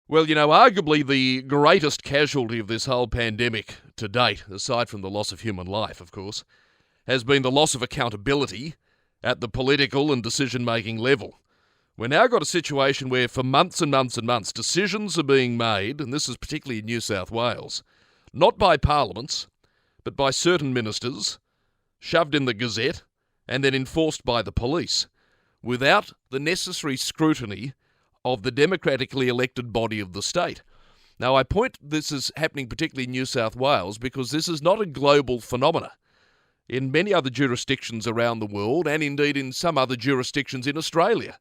Well, arguably the greatest casualty of this whole pandemic to date, aside from the loss of human life, of course, has been the loss of accountability at the political and decision-making level. We've now got a situation where for months and months and months, decisions are being made, and this is particularly in New South Wales, not by parliaments, but by certain ministers, shoved in the Gazette, and then enforced by the police, without the necessary scrutiny of the democratically elected body of the state. Now, I point this is happening particularly in New South Wales because this is not a global phenomena. In many other jurisdictions around the world, and indeed in some other jurisdictions in Australia,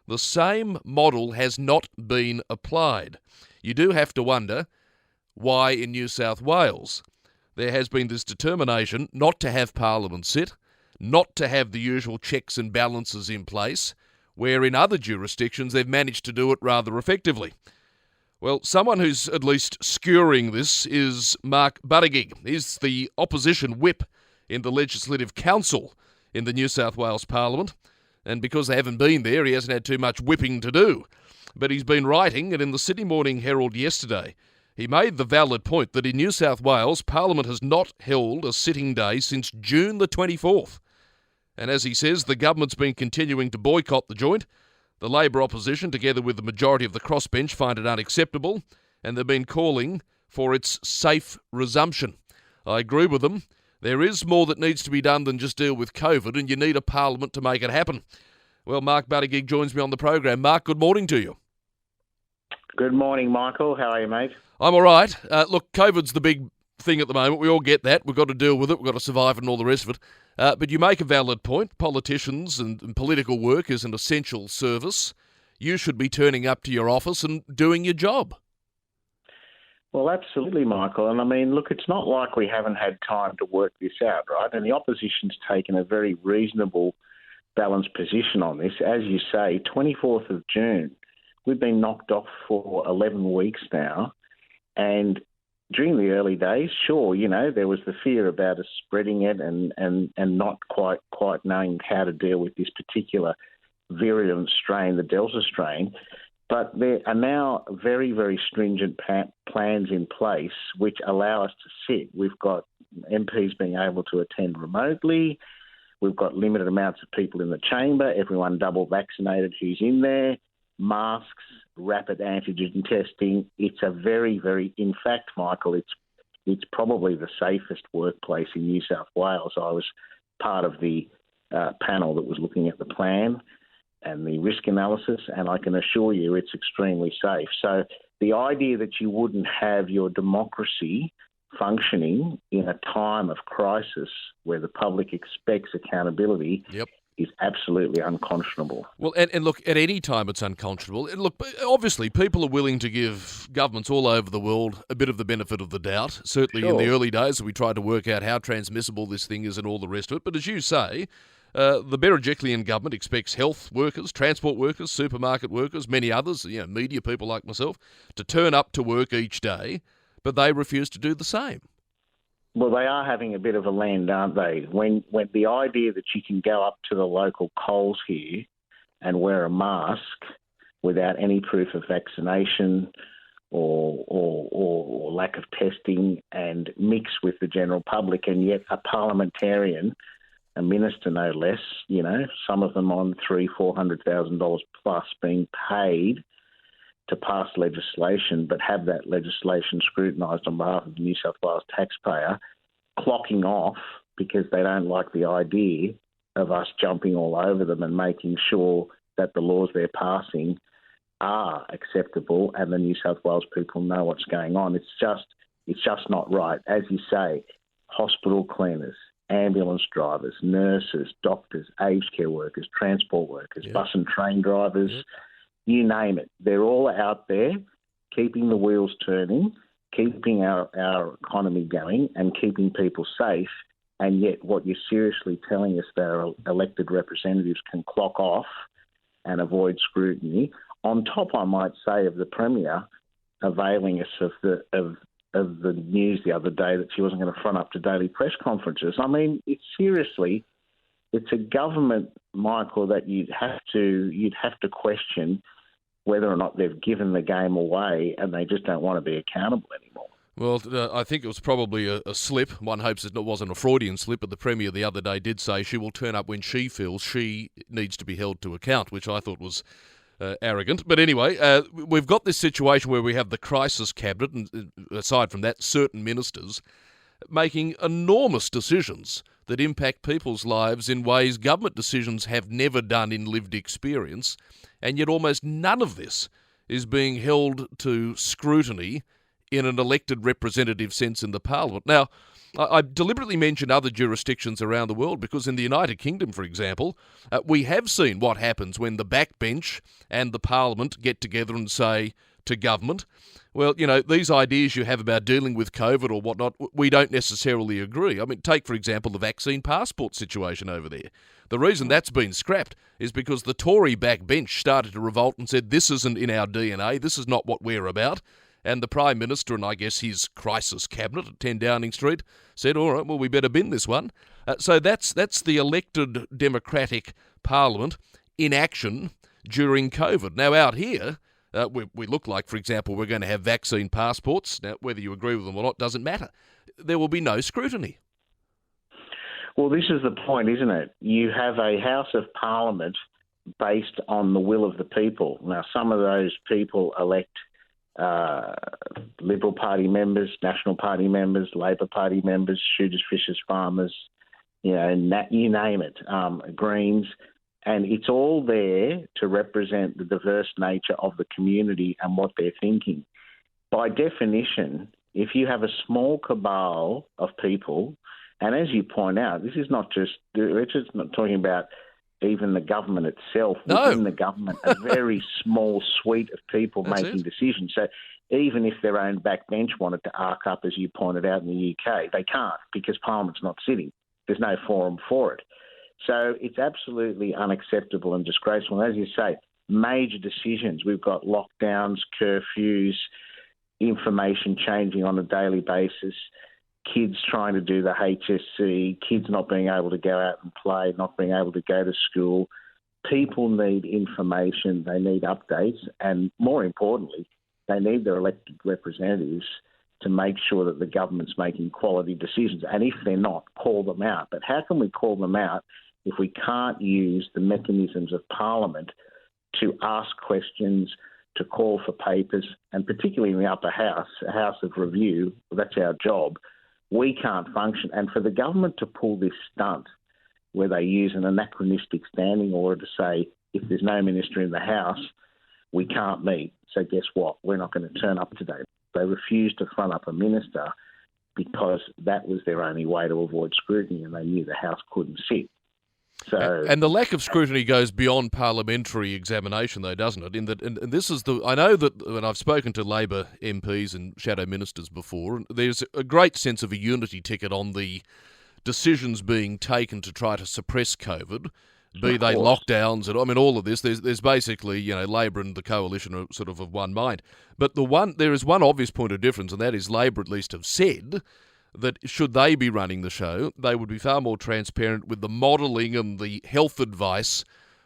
the same model has not been applied. You do have to wonder why in New South Wales there has been this determination not to have Parliament sit, not to have the usual checks and balances in place, where in other jurisdictions they've managed to do it rather effectively. Well, someone who's at least skewering this is Mark Buttigieg. He's the opposition whip in the Legislative Council in the New South Wales Parliament, and because they haven't been there, he hasn't had too much whipping to do. But he's been writing, and in the Sydney Morning Herald yesterday, he made the valid point that in New South Wales, Parliament has not held a sitting day since June the 24th. And as he says, the government's been continuing to boycott the joint. The Labor opposition, together with the majority of the crossbench, find it unacceptable, and they've been calling for its safe resumption. I agree with them. There is more that needs to be done than just deal with COVID, and you need a parliament to make it happen. Well, Mark Buttigieg joins me on the program. Mark, good morning to you. Good morning, Michael. How are you, mate? I'm all right. Look, COVID's the big thing at the moment. We all get that. We've got to deal with it. We've got to survive it and all the rest of it. But you make a valid point. Politicians and political work is an essential service. You should be turning up to your office and doing your job. Well, absolutely, Michael. And I mean, look, it's not like we haven't had time to work this out, right? And the opposition's taken a very reasonable, balanced position on this. As you say, 24th of June, we've been knocked off for 11 weeks now. And during the early days, sure, there was the fear about us spreading it and not quite knowing how to deal with this particular virulent strain, the Delta strain. But there are now very, very stringent plans in place which allow us to sit. We've got MPs being able to attend remotely. We've got limited amounts of people in the chamber, everyone double vaccinated who's in there, masks, rapid antigen testing. It's a very, very, in fact, Michael, it's probably the safest workplace in New South Wales. I was part of the panel that was looking at the plan and the risk analysis, and I can assure you it's extremely safe. So the idea that you wouldn't have your democracy functioning in a time of crisis where the public expects accountability is absolutely unconscionable. Well, and look, at any time it's unconscionable. And look, obviously people are willing to give governments all over the world a bit of the benefit of the doubt. Certainly in the early days we tried to work out how transmissible this thing is and all the rest of it. But as you say, the Berejiklian government expects health workers, transport workers, supermarket workers, many others, media people like myself, to turn up to work each day, but they refuse to do the same. Well, they are having a bit of a land, aren't they? When the idea that you can go up to the local Coles here and wear a mask without any proof of vaccination or lack of testing and mix with the general public, and yet a parliamentarian, a minister no less, some of them on $300,000-$400,000 plus being paid to pass legislation, but have that legislation scrutinised on behalf of the New South Wales taxpayer, clocking off because they don't like the idea of us jumping all over them and making sure that the laws they're passing are acceptable and the New South Wales people know what's going on. It's just not right. As you say, hospital cleaners, ambulance drivers, nurses, doctors, aged care workers, transport workers, bus and train drivers, you name it. They're all out there keeping the wheels turning, keeping our economy going and keeping people safe. And yet what you're seriously telling us that our elected representatives can clock off and avoid scrutiny. On top, I might say, of the Premier availing us of the news the other day that she wasn't going to front up to daily press conferences. I mean, it's a government, Michael, that you'd have to question whether or not they've given the game away and they just don't want to be accountable anymore. Well, I think it was probably a slip. One hopes it wasn't a Freudian slip, but the Premier the other day did say she will turn up when she feels she needs to be held to account, which I thought was arrogant. But anyway, we've got this situation where we have the crisis cabinet, and aside from that, certain ministers making enormous decisions that impact people's lives in ways government decisions have never done in lived experience, and yet almost none of this is being held to scrutiny in an elected representative sense in the Parliament. Now, I deliberately mention other jurisdictions around the world because in the United Kingdom, for example, we have seen what happens when the backbench and the Parliament get together and say to government, well, you know, these ideas you have about dealing with COVID or whatnot, we don't necessarily agree. I mean, take, for example, the vaccine passport situation over there. The reason that's been scrapped is because the Tory backbench started to revolt and said, this isn't in our DNA, this is not what we're about. And the Prime Minister and I guess his crisis cabinet at 10 Downing Street said, all right, well, we better bin this one. So that's the elected democratic Parliament in action during COVID. Now, out here, we look like, for example, we're going to have vaccine passports. Now, whether you agree with them or not doesn't matter. There will be no scrutiny. Well, this is the point, isn't it? You have a House of Parliament based on the will of the people. Now, some of those people elect Liberal Party members, National Party members, Labor Party members, shooters, fishers, farmers, you name it, Greens, and it's all there to represent the diverse nature of the community and what they're thinking. By definition, if you have a small cabal of people, and as you point out, this is not just, Richard's not talking about even the government itself, within the government, a very small suite of people making decisions. So even if their own backbench wanted to arc up, as you pointed out in the UK, they can't because Parliament's not sitting. There's no forum for it. So it's absolutely unacceptable and disgraceful. And as you say, major decisions. We've got lockdowns, curfews, information changing on a daily basis, kids trying to do the HSC, kids not being able to go out and play, not being able to go to school. People need information, they need updates, and more importantly, they need their elected representatives to make sure that the government's making quality decisions. And if they're not, call them out. But how can we call them out if we can't use the mechanisms of Parliament to ask questions, to call for papers, and particularly in the upper house, a house of review, that's our job. We can't function. And for the government to pull this stunt where they use an anachronistic standing order to say, if there's no minister in the House, we can't meet. So guess what? We're not going to turn up today. They refused to front up a minister because that was their only way to avoid scrutiny, and they knew the House couldn't sit. So, and the lack of scrutiny goes beyond parliamentary examination, though, doesn't it? In that, and this is I know that when I've spoken to Labor MPs and shadow ministers before, there's a great sense of a unity ticket on the decisions being taken to try to suppress COVID, be they lockdowns and all of this. There's basically, Labor and the coalition are sort of one mind. But there is one obvious point of difference, and that is Labor at least have said that should they be running the show, they would be far more transparent with the modelling and the health advice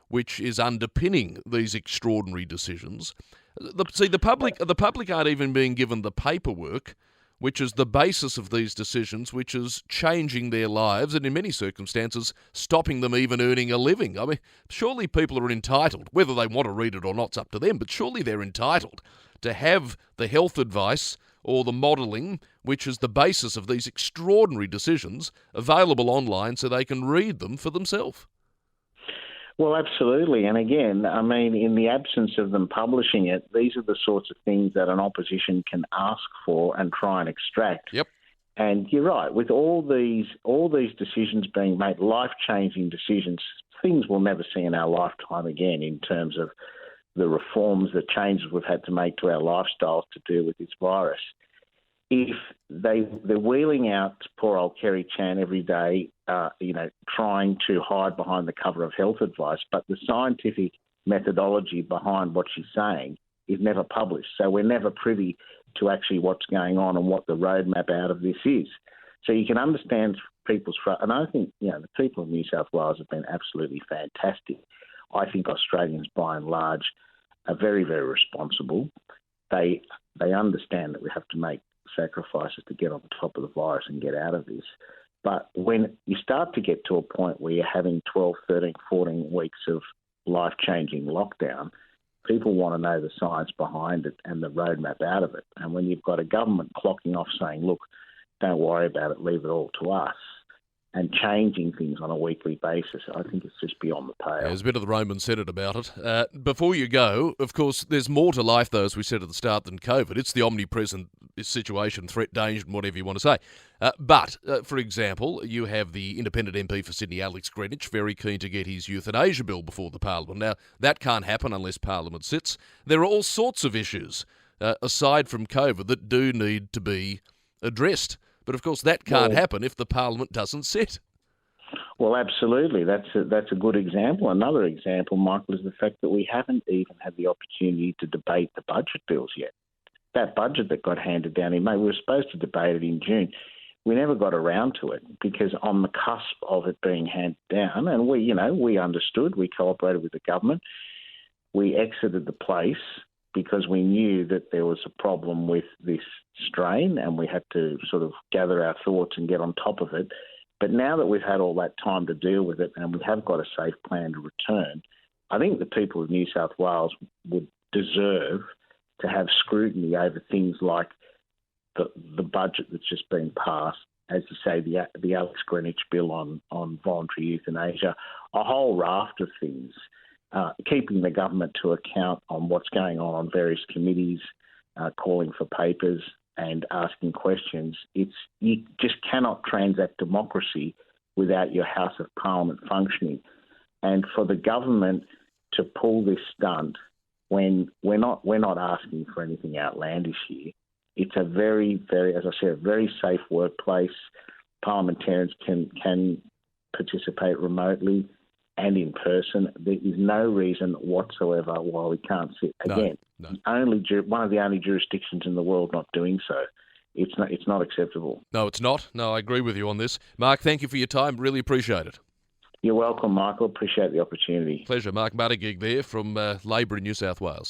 which is underpinning these extraordinary decisions. The public aren't even being given the paperwork, which is the basis of these decisions, which is changing their lives and in many circumstances stopping them even earning a living. I mean, surely people are entitled, whether they want to read it or not, it's up to them, but surely they're entitled to have the health advice or the modelling, which is the basis of these extraordinary decisions, available online so they can read them for themselves. Well, absolutely. And again, in the absence of them publishing it, these are the sorts of things that an opposition can ask for and try and extract. Yep. And you're right, with all these decisions being made, life-changing decisions, things we'll never see in our lifetime again in terms of the reforms, the changes we've had to make to our lifestyles to deal with this virus. If they're wheeling out poor old Kerry Chan every day, trying to hide behind the cover of health advice, but the scientific methodology behind what she's saying is never published. So we're never privy to actually what's going on and what the roadmap out of this is. So you can understand people's and I think, the people of New South Wales have been absolutely fantastic. I think Australians, by and large, are very, very responsible. They understand that we have to make sacrifices to get on top of the virus and get out of this. But when you start to get to a point where you're having 12, 13, 14 weeks of life-changing lockdown, people want to know the science behind it and the roadmap out of it. And when you've got a government clocking off saying, look, don't worry about it, leave it all to us, and changing things on a weekly basis, I think it's just beyond the pale. There's a bit of the Roman Senate about it. Before you go, of course, there's more to life, though, as we said at the start, than COVID. It's the omnipresent situation, threat, danger, and whatever you want to say. But, for example, you have the independent MP for Sydney, Alex Greenwich, very keen to get his euthanasia bill before the Parliament. Now, that can't happen unless Parliament sits. There are all sorts of issues, aside from COVID, that do need to be addressed. But, of course, that can't happen if the Parliament doesn't sit. Well, absolutely. That's a good example. Another example, Michael, is the fact that we haven't even had the opportunity to debate the budget bills yet. That budget that got handed down in May, we were supposed to debate it in June. We never got around to it because on the cusp of it being handed down, and we understood, we cooperated with the government, we exited the place because we knew that there was a problem with this strain and we had to sort of gather our thoughts and get on top of it. But now that we've had all that time to deal with it and we have got a safe plan to return, I think the people of New South Wales would deserve to have scrutiny over things like the budget that's just been passed, as you say, the Alex Greenwich bill on voluntary euthanasia, a whole raft of things. Keeping the government to account on what's going on various committees, calling for papers and asking questions. You just cannot transact democracy without your House of Parliament functioning. And for the government to pull this stunt when we're not asking for anything outlandish here, it's a very, very, as I said, a very safe workplace. Parliamentarians can participate remotely and in person. There is no reason whatsoever why we can't sit again. No. One of the only jurisdictions in the world not doing so. It's not acceptable. No, it's not. No, I agree with you on this. Mark, thank you for your time. Really appreciate it. You're welcome, Michael. Appreciate the opportunity. Pleasure. Mark Buttigieg there from Labor in New South Wales.